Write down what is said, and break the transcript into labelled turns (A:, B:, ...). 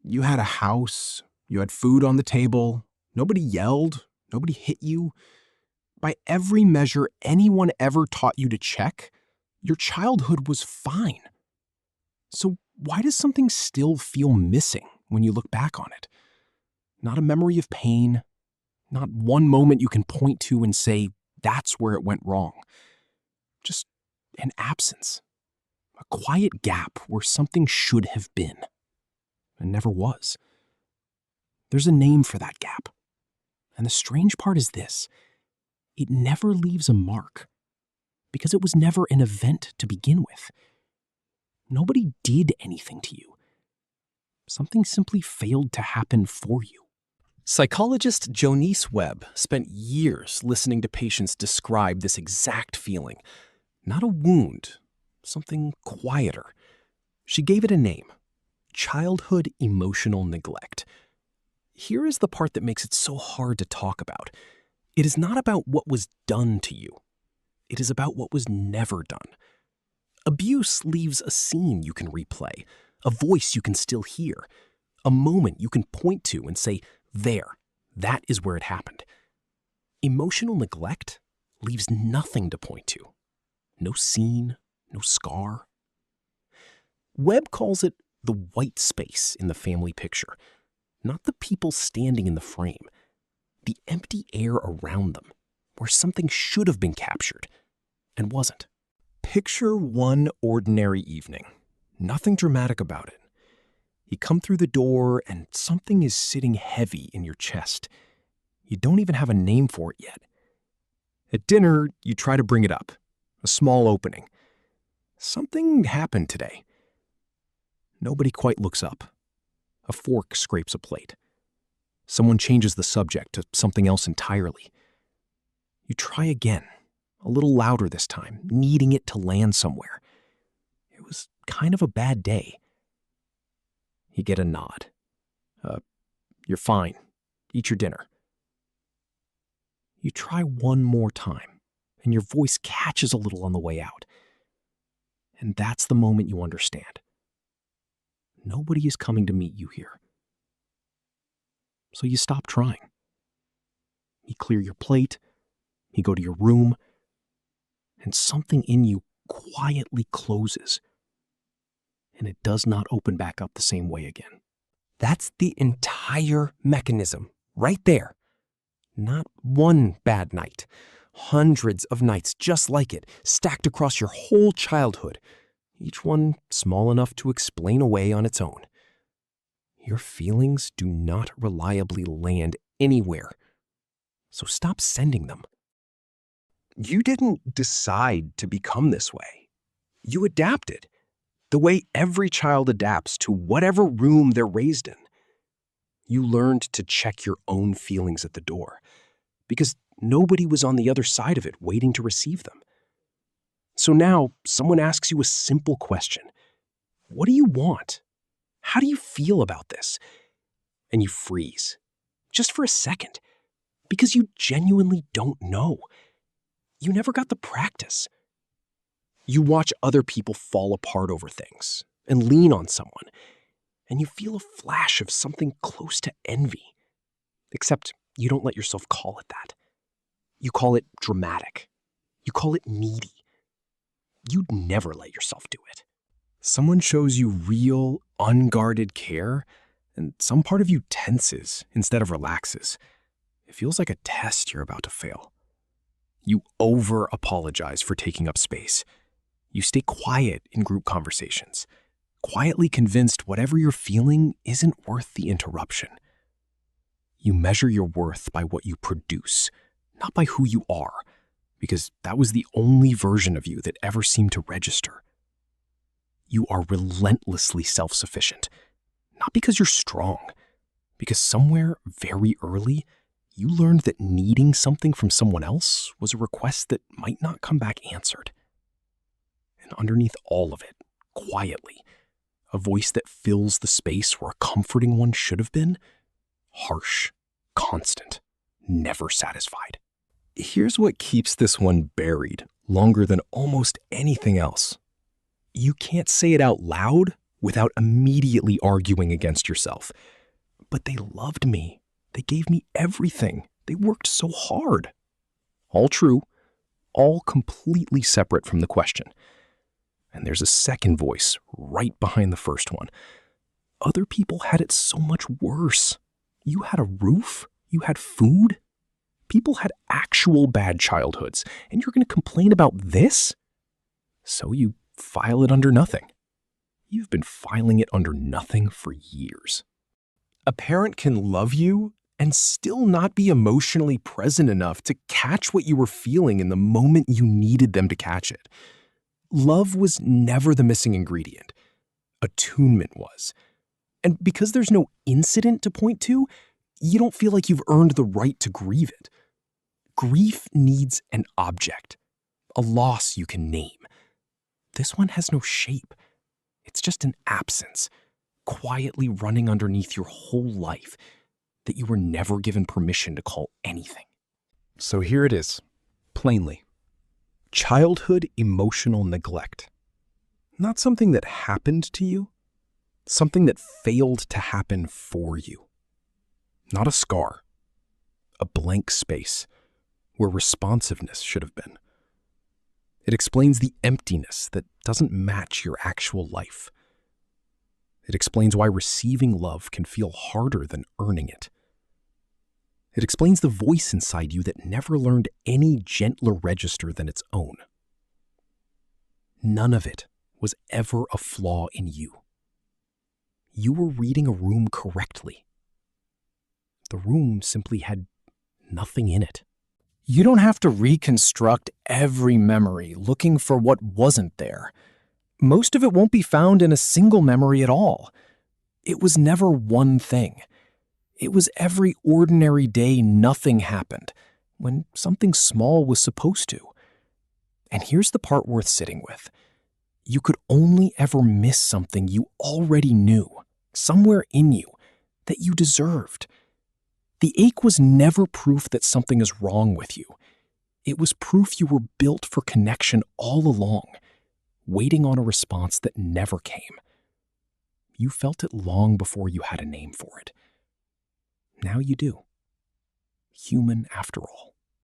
A: You had a house, you had food on the table, nobody yelled, nobody hit you. By every measure anyone ever taught you to check, your childhood was fine. So why does something still feel missing when you look back on it? Not a memory of pain, not one moment you can point to and say, that's where it went wrong. Just an absence, a quiet gap where something should have been and never was. There's a name for that gap. And the strange part is this: it never leaves a mark because it was never an event to begin with. Nobody did anything to you. Something simply failed to happen for you. Psychologist Jonice Webb spent years listening to patients describe this exact feeling. Not a wound, something quieter. She gave it a name: childhood emotional neglect. Here is the part that makes it so hard to talk about. It is not about what was done to you. It is about what was never done. Abuse leaves a scene you can replay, a voice you can still hear, a moment you can point to and say, there, that is where it happened. Emotional neglect leaves nothing to point to. No scene, no scar. Webb calls it the white space in the family picture, not the people standing in the frame, the empty air around them, where something should have been captured and wasn't. Picture one ordinary evening, nothing dramatic about it. You come through the door and something is sitting heavy in your chest. You don't even have a name for it yet. At dinner, you try to bring it up, a small opening. Something happened today. Nobody quite looks up. A fork scrapes a plate. Someone changes the subject to something else entirely. You try again, a little louder this time, needing it to land somewhere. It was kind of a bad day. You get a nod. You're fine. Eat your dinner. You try one more time, and your voice catches a little on the way out. And that's the moment you understand. Nobody is coming to meet you here. So you stop trying. You clear your plate, you go to your room, and something in you quietly closes. And it does not open back up the same way again. That's the entire mechanism, right there. Not one bad night. Hundreds of nights just like it, stacked across your whole childhood, each one small enough to explain away on its own. Your feelings do not reliably land anywhere, so stop sending them. You didn't decide to become this way. You adapted, the way every child adapts to whatever room they're raised in. You learned to check your own feelings at the door, because nobody was on the other side of it waiting to receive them. So now, someone asks you a simple question. What do you want? How do you feel about this? And you freeze, just for a second, because you genuinely don't know. You never got the practice. You watch other people fall apart over things and lean on someone, and you feel a flash of something close to envy. Except you don't let yourself call it that. You call it dramatic. You call it needy. You'd never let yourself do it. Someone shows you real, unguarded care, and some part of you tenses instead of relaxes. It feels like a test you're about to fail. You over-apologize for taking up space. You stay quiet in group conversations, quietly convinced whatever you're feeling isn't worth the interruption. You measure your worth by what you produce, not by who you are, because that was the only version of you that ever seemed to register. You are relentlessly self-sufficient, not because you're strong, because somewhere very early, you learned that needing something from someone else was a request that might not come back answered. And underneath all of it, quietly, a voice that fills the space where a comforting one should have been, harsh, constant, never satisfied. Here's what keeps this one buried longer than almost anything else. You can't say it out loud without immediately arguing against yourself. But they loved me. They gave me everything. They worked so hard. All true, all completely separate from the question. And there's a second voice right behind the first one. Other people had it so much worse. You had a roof. You had food. People had actual bad childhoods, and you're going to complain about this? So you file it under nothing. You've been filing it under nothing for years. A parent can love you and still not be emotionally present enough to catch what you were feeling in the moment you needed them to catch it. Love was never the missing ingredient. Attunement was. And because there's no incident to point to, you don't feel like you've earned the right to grieve it. Grief needs an object, a loss you can name. This one has no shape. It's just an absence, quietly running underneath your whole life that you were never given permission to call anything. So here it is, plainly. Childhood emotional neglect. Not something that happened to you, something that failed to happen for you. Not a scar, a blank space where responsiveness should have been. It explains the emptiness that doesn't match your actual life. It explains why receiving love can feel harder than earning it. It explains the voice inside you that never learned any gentler register than its own. None of it was ever a flaw in you. You were reading a room correctly. The room simply had nothing in it. You don't have to reconstruct every memory looking for what wasn't there. Most of it won't be found in a single memory at all. It was never one thing. It was every ordinary day nothing happened, when something small was supposed to. And here's the part worth sitting with. You could only ever miss something you already knew, somewhere in you, that you deserved. The ache was never proof that something is wrong with you. It was proof you were built for connection all along, waiting on a response that never came. You felt it long before you had a name for it. Now you do. Human after all.